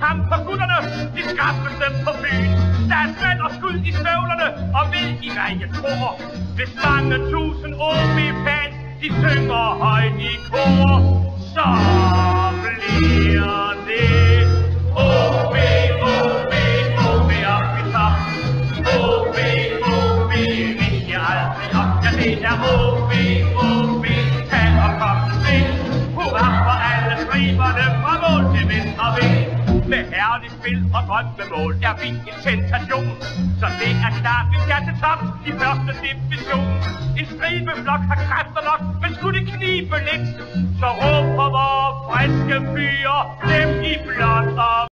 kamp for gutterne, de skarpeste på byen. Der er smæld og skud i støvlerne, og ved I hvad jeg tror? Hvis mange tusind OB-fans, de synger højt i kor, så bliver det OB, OB, OB op i top. OB, OB, vi skal aldrig op. Ja, det er OB, OB, tag og kom til. Hurra for alle striberne fra mål til venstre ved. Med herligt spil og drømmemål er vi en sensation. Så det er klart, vi skal til top i første division. En stribeflok har kræfter nok, men skulle det knibe lidt, så råber vores friske fyre dem i blot op.